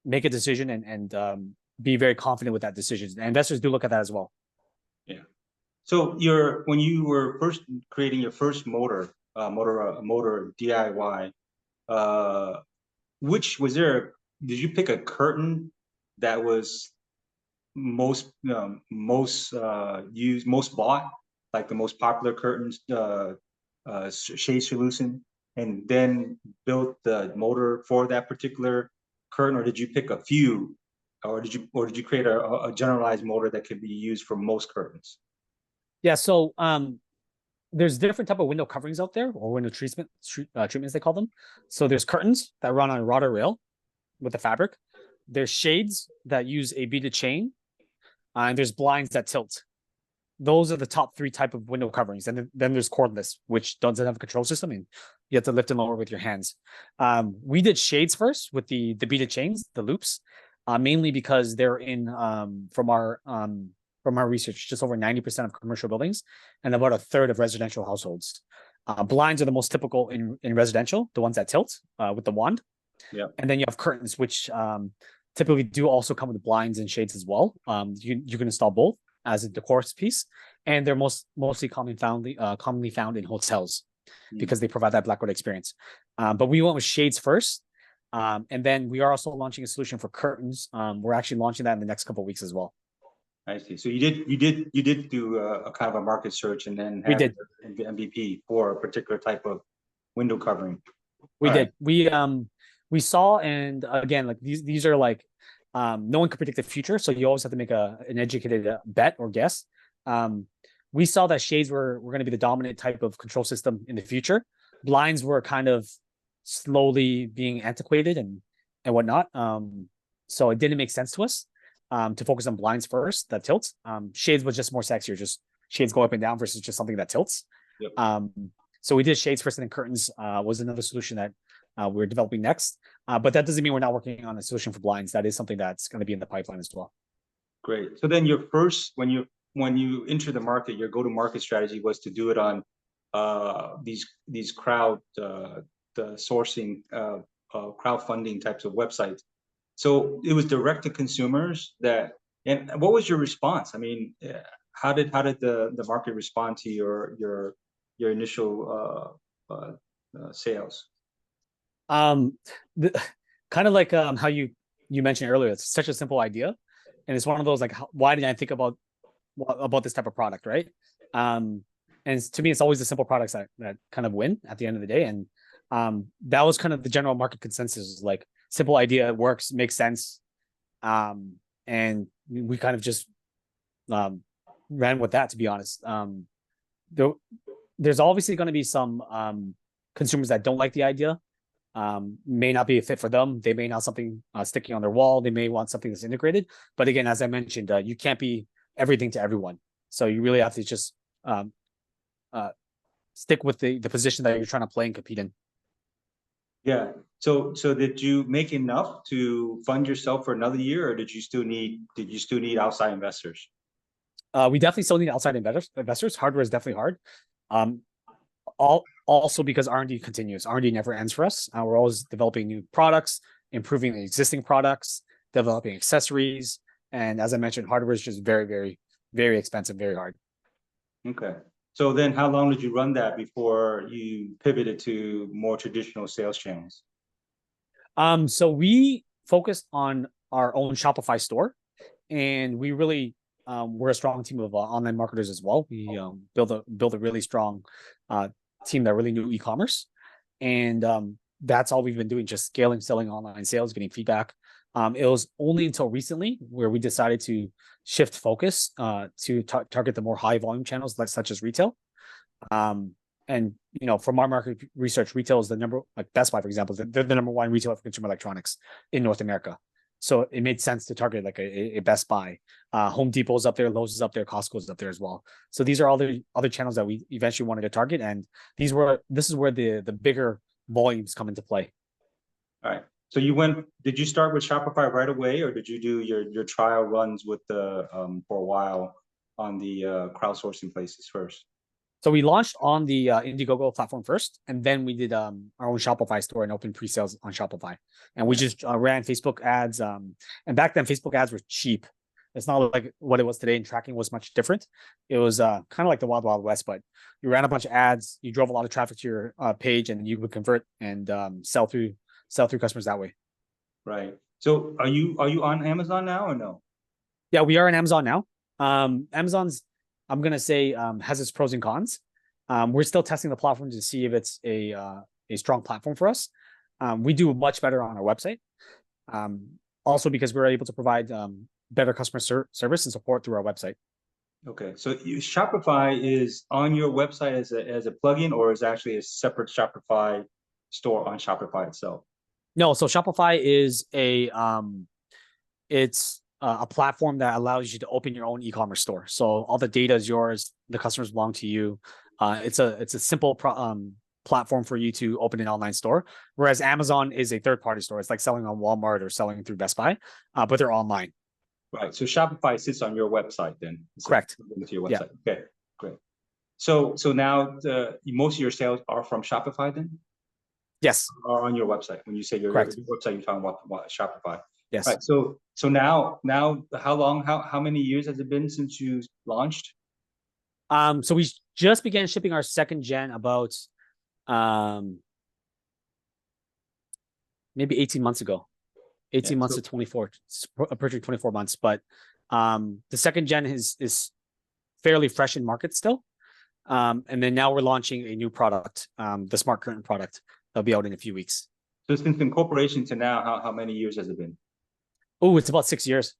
make a decision and be very confident with that decision. And investors do look at that as well. Yeah. So when you were first creating your first motor DIY, which was there? Did you pick a curtain that was most used, most bought, like the most popular curtains, shade solution, and then built the motor for that particular curtain, or did you pick a few, or did you create a generalized motor that could be used for most curtains? Yeah. So there's different type of window coverings out there, or window treatments they call them. So there's curtains that run on a rod or rail with the fabric. There's shades that use a beaded chain, and there's blinds that tilt. Those are the top three type of window coverings. And then there's cordless, which doesn't have a control system, and you have to lift and lower with your hands. We did shades first with the beaded chains, the loops, mainly because they're in from our research, just over 90% of commercial buildings and about a third of residential households. Blinds are the most typical in residential, the ones that tilt with the wand. Yeah. And then you have curtains, which typically do also come with blinds and shades as well. You can install both as a decor piece, and they're mostly commonly found in hotels because they provide that blackout experience. But we went with shades first, and then we are also launching a solution for curtains. We're actually launching that in the next couple of weeks as well. I see. So you did do a kind of a market search and then We have did. the MVP for a particular type of window covering. We All did. right. We saw, and again, like these are like no one can predict the future, so you always have to make an educated bet or guess. We saw that shades were going to be the dominant type of control system in the future. Blinds were kind of slowly being antiquated and whatnot. So it didn't make sense to us to focus on blinds first that tilts. Shades was just more sexier, just shades go up and down versus just something that tilts. Yep. So we did shades first, and then curtains was another solution that we're developing next. But that doesn't mean we're not working on a solution for blinds. That is something that's going to be in the pipeline as well. Great. So then when you enter the market, your go-to-market strategy was to do it on these crowdfunding types of websites. So it was direct to consumers and what was your response? I mean, how did the market respond to your initial sales? Kind of like how you mentioned earlier, it's such a simple idea, and it's one of those like, why did I think about this type of product, right? And to me, it's always the simple products that kind of win at the end of the day, and that was kind of the general market consensus, like simple idea, works, makes sense, and we kind of just ran with that, to be honest. There's obviously going to be some consumers that don't like the idea, may not be a fit for them. They may not something sticking on their wall. They may want something that's integrated. But again, as I mentioned, you can't be everything to everyone. So you really have to just stick with the position that you're trying to play and compete in. Yeah. So did you make enough to fund yourself for another year, or did you still need outside investors? We definitely still need outside investors. Hardware is definitely hard. Also because R&D continues. R&D never ends for us. We're always developing new products, improving the existing products, developing accessories. And as I mentioned, hardware is just very, very, very expensive, very hard. Okay. So then how long did you run that before you pivoted to more traditional sales channels? So we focused on our own Shopify store, and we really we're a strong team of online marketers as well. We build a really strong team that really knew e-commerce, and that's all we've been doing, just scaling, selling online sales, getting feedback. It was only until recently where we decided to shift focus to target the more high volume channels, such as retail. And from our market research, retail is like Best Buy, for example, they're the number one retailer for consumer electronics in North America. So it made sense to target like a Best Buy. Home Depot is up there, Lowe's is up there, Costco is up there as well. So these are all the other channels that we eventually wanted to target, and this is where the bigger volumes come into play. All right. So did you start with Shopify right away, or did you do your trial runs with for a while crowdsourcing places first? So we launched on the Indiegogo platform first, and then we did our own Shopify store and opened pre-sales on Shopify. And we just ran Facebook ads. And back then, Facebook ads were cheap. It's not like what it was today, and tracking was much different. It was kind of like the Wild Wild West, but you ran a bunch of ads, you drove a lot of traffic to your page, and you would convert and sell through customers that way. Right. So are you on Amazon now or no? Yeah, we are on Amazon now. Amazon's, I'm gonna say, has its pros and cons. We're still testing the platform to see if it's a strong platform for us. We do much better on our website. Also because we're able to provide better customer service and support through our website. Okay, so Shopify is on your website as a plugin, or is actually a separate Shopify store on Shopify itself? No, so Shopify is it's a platform that allows you to open your own e-commerce store. So all the data is yours, the customers belong to you. It's a simple platform for you to open an online store, whereas Amazon is a third-party store. It's like selling on Walmart or selling through Best Buy, but they're online. Right. So Shopify sits on your website then. Correct. With your website. Yeah. Okay. Great. So now most of your sales are from Shopify then? Yes. Or on your website. When you say your website, you're talking about Shopify. Yes. Right. So now how many years has it been since you launched? So we just began shipping our second gen about maybe 18 months ago. 18 months to 24, approaching 24 months. But the second gen is fairly fresh in market still. And then now we're launching a new product, the Smart Curtain product. That'll be out in a few weeks. So since incorporation to now, how many years has it been? Oh, it's about 6 years.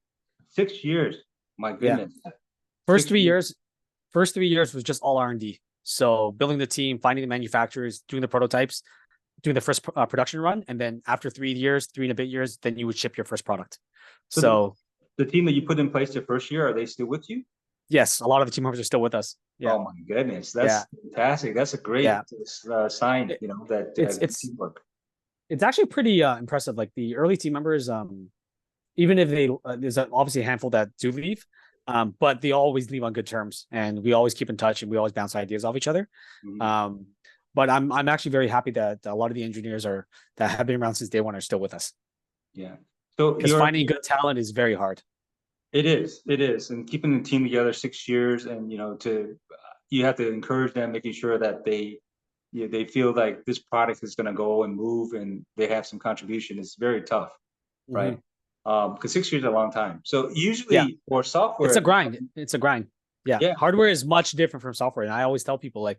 6 years. My goodness. Yeah. First 3 years was just all R&D. So building the team, finding the manufacturers, doing the prototypes, doing the first production run, and then after 3 years, 3 and a bit years, then you would ship your first product. So the team that you put in place the first year, are they still with you? Yes, a lot of the team members are still with us. Yeah. Oh my goodness, that's fantastic. That's a great sign. You know that it's teamwork. It's actually pretty impressive. Like the early team members, even if they there's obviously a handful that do leave, but they always leave on good terms, and we always keep in touch, and we always bounce ideas off each other. Mm-hmm. But I'm actually very happy that a lot of the engineers that have been around since day one are still with us. Yeah. So because finding good talent is very hard. It is, and keeping the team together 6 years, and you have to encourage them, making sure that they feel like this product is going to go and move, and they have some contribution. It's very tough, right? Because 6 years is a long time. So usually for software, it's a grind. It's a grind. Yeah. Hardware is much different from software, and I always tell people like,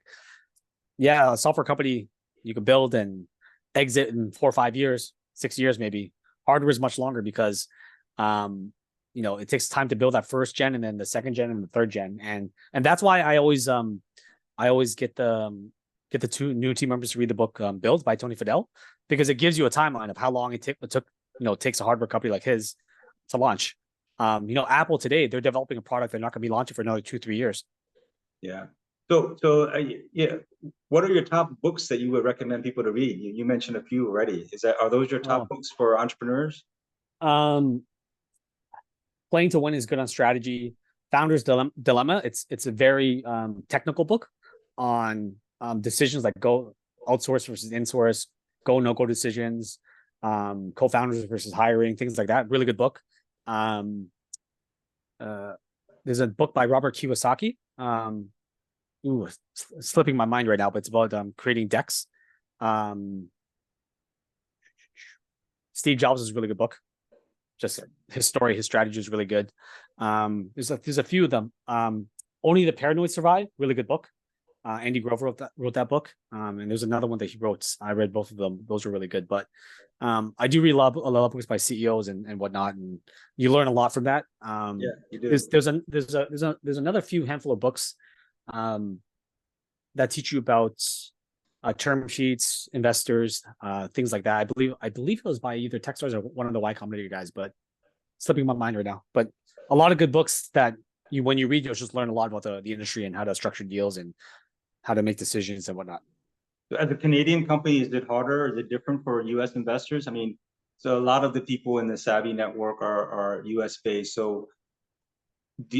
a software company you can build and exit in 4 or 5 years, 6 years maybe. Hardware is much longer because it takes time to build that first gen, and then the second gen, and the third gen, and that's why I always get the two new team members to read the book Build by Tony Fadell, because it gives you a timeline of how long it takes a hardware company like his to launch. Apple today, they're developing a product they're not going to be launching for another 2-3 years. Yeah. So what are your top books that you would recommend people to read? You mentioned a few already. Are those your top books for entrepreneurs? Playing to Win is good on strategy. Founder's Dilemma. It's a very technical book on decisions like go outsource versus insource, go no go decisions, co-founders versus hiring, things like that. Really good book. There's a book by Robert Kiyosaki. Slipping my mind right now, but it's about creating decks. Steve Jobs is a really good book. Just his story, his strategy is really good. There's a few of them. Only the Paranoid Survive, really good book. Andy Grove wrote that book. And there's another one that he wrote. I read both of them. Those are really good. But I do read a lot of books by CEOs and whatnot, and you learn a lot from that. You do. There's another handful of books that teach you about term sheets, investors, things like that. I believe it was by either Techstars or one of the Y Combinator guys, but slipping my mind right now. But a lot of good books that when you read, you'll just learn a lot about the industry and how to structure deals and how to make decisions and whatnot. As a Canadian company, is it harder? Is it different for U.S. investors? I mean, so a lot of the people in the Savvy network are U.S. based. So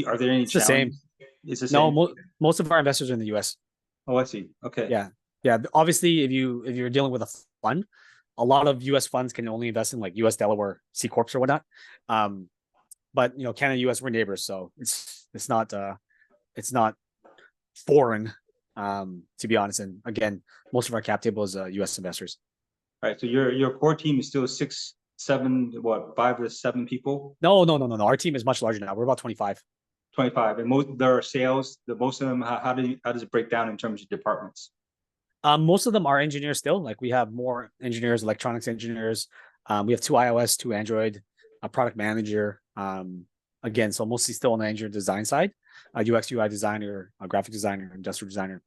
are there any challenges? The same. It's the No, same. most of our investors are in the US. Oh, I see. Okay. Yeah. Yeah. Obviously, if you're dealing with a fund, a lot of US funds can only invest in like US Delaware C Corps or whatnot. Um, but you know, Canada, US, we're neighbors, so it's not foreign, to be honest. And again, most of our cap table is US investors. All right. So your core team is still six, seven, what, 5 to 7 people? No. Our team is much larger now. We're about 25. 25. And most there are sales. The most of them, how does it break down in terms of departments? Most of them are engineers still. Like we have more engineers, electronics engineers. We have two iOS, two Android, a product manager. Again, so mostly still on the engineer design side, a UX UI designer, a graphic designer, industrial designer.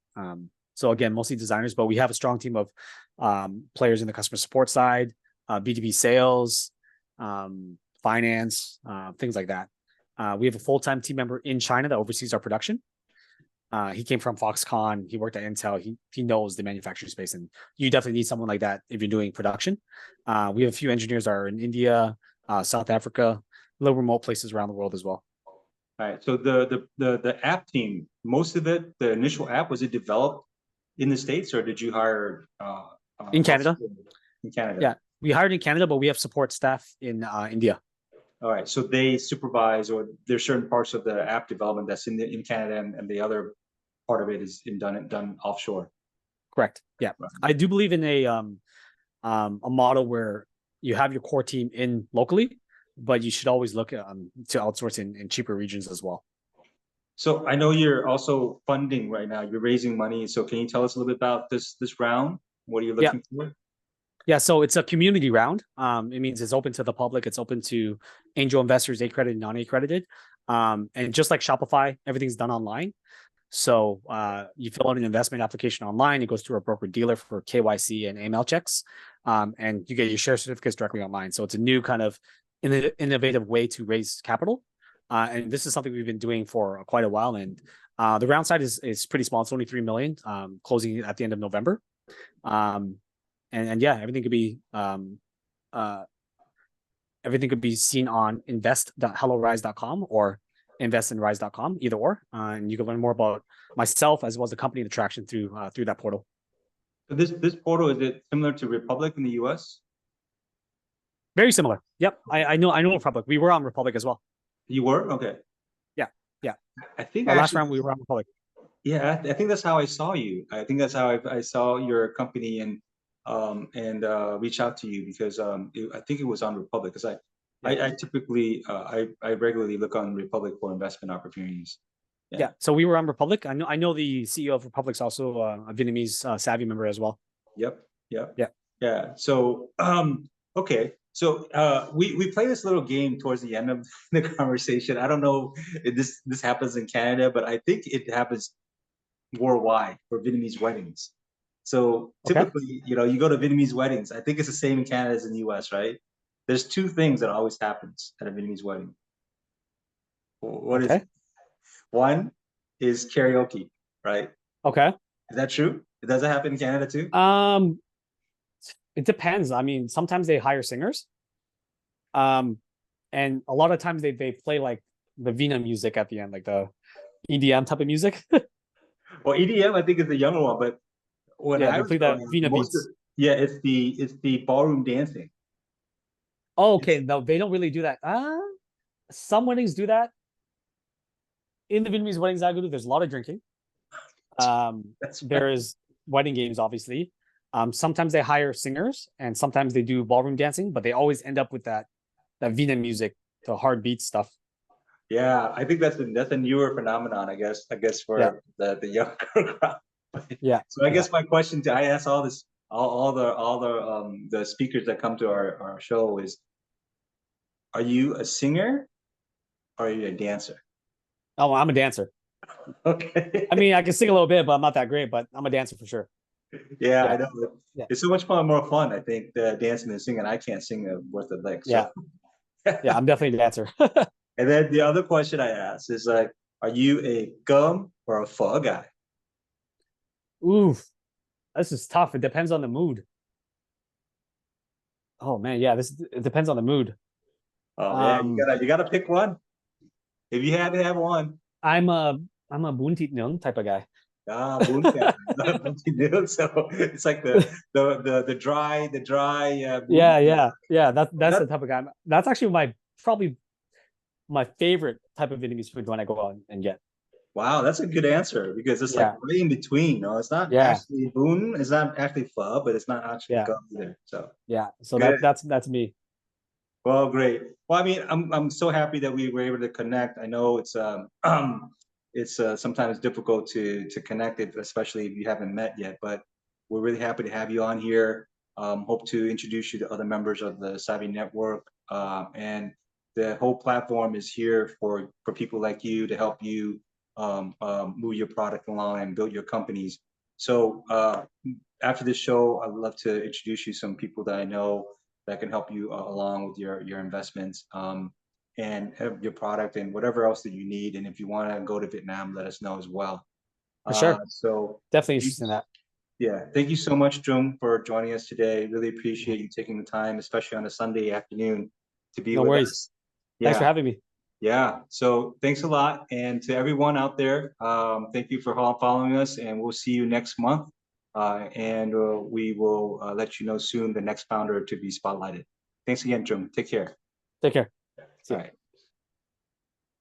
So again, mostly designers, but we have a strong team of players in the customer support side, B2B sales, finance, things like that. We have a full-time team member in China that oversees our production. He came from Foxconn. He worked at Intel. He knows the manufacturing space, and you definitely need someone like that if you're doing production. We have a few engineers that are in India, South Africa, little remote places around the world as well. All right. So the app team, most of it, the initial app, was it developed in the States, or did you hire In Canada, in Canada? yeah, we hired in Canada, but we have support staff in India. All right. So they supervise, or there's certain parts of the app development that's in Canada, and the other part of it is done offshore. Correct. Yeah, Right. I do believe in a model where you have your core team in locally, but you should always look to outsource in cheaper regions as well. So I know you're also funding right now. You're raising money. So can you tell us a little bit about this round? What are you Yeah. looking for? Yeah, so it's a community round. It means it's open to the public. It's open to angel investors, accredited, non-accredited. And just like Shopify, everything's done online. So you fill out an investment application online. It goes through a broker dealer for KYC and AML checks, and you get your share certificates directly online. So it's a new kind of innovative way to raise capital. And this is something we've been doing for quite a while. And the round size is pretty small. It's only 3 million, closing at the end of November. And yeah, everything could be seen on invest.hellorise.com or investinrise.com, either or. And you can learn more about myself as well as the company and the traction through that portal. So this portal, is it similar to Republic in the US? Very similar. Yep. I know Republic. We were on Republic as well. You were? Okay. Yeah. Yeah. I think Our last round we were on Republic. yeah, I think that's how I saw you. I think that's how I saw your company and reach out to you because I think it was on Republic because I typically I regularly look on Republic for investment opportunities. Yeah. So we were on Republic. I know the CEO of Republic's also a Vietnamese savvy member as well. Yep. Yeah. Yeah. So okay. So we play this little game towards the end of the conversation. I don't know if this happens in Canada, but I think it happens worldwide for Vietnamese weddings. So Okay. typically, you go to Vietnamese weddings. I think it's the same in Canada as in the US, right? There's two things that always happens at a Vietnamese wedding. What is it? One is karaoke, right? Okay. Is that true? Does that happen in Canada too? It depends. I mean, sometimes they hire singers. And a lot of times they play like the Vina music at the end, like the EDM type of music. Well, EDM I think is the younger one, but when Yeah, I they was play that growing up, Vina beats. it's the ballroom dancing. Oh, okay. No, they don't really do that. Some weddings do that. In the Vietnamese weddings I go to, there's a lot of drinking. That's There is wedding games, obviously. Sometimes they hire singers, and sometimes they do ballroom dancing, but they always end up with that Vina music, the hard beat stuff. Yeah, I think that's a newer phenomenon, I guess. For the younger crowd. Yeah. So I guess my question I ask all the speakers that come to our show is, are you a singer or are you a dancer? Oh, I'm a dancer. Okay. I mean, I can sing a little bit, but I'm not that great. But I'm a dancer for sure. Yeah, I Yeah. know. Yeah. It's so much more fun, I think, dancing and singing. I can't sing worth a lick. Yeah. So. Yeah, I'm definitely a dancer. And then the other question I ask is like, are you a gum or a pho guy? Oof, this is tough. It depends on the mood. Oh man, yeah, it depends on the mood. Oh man, you gotta pick one. If you had to have one. I'm a I'm a bún thịt nướng type of guy. Ah, bunta. Bunta. So it's like the dry Yeah, bunta. yeah, yeah. That's That the type of guy. That's actually my probably my favorite type of Vietnamese food when I go out and get. wow, that's a good answer because it's like Yeah, right in between. No, it's not yeah, actually bun. It's not actually pho, but it's not actually yeah, gum either. So yeah. So good. that's me. Well, great. Well, I mean, I'm so happy that we were able to connect. I know it's it's sometimes difficult to connect it, especially if you haven't met yet. But we're really happy to have you on here. Hope to introduce you to other members of the Savvy Network. And the whole platform is here for people like you to help you move your product along and build your companies. So after this show, I'd love to introduce you some people that I know that can help you along with your investments and have your product and whatever else that you need. And if you want to go to Vietnam, let us know as well. For sure. So Definitely interested in that. yeah, thank you so much, Jung, for joining us today. Really appreciate you taking the time, especially on a Sunday afternoon, to be No with worries. us. Thanks for Yeah, having me. yeah. So thanks a lot. And to everyone out there, thank you for following us, and we'll see you next month. And we will let you know soon the next founder to be spotlighted. Thanks again, Jung. Take care. Take care. See All ya. right.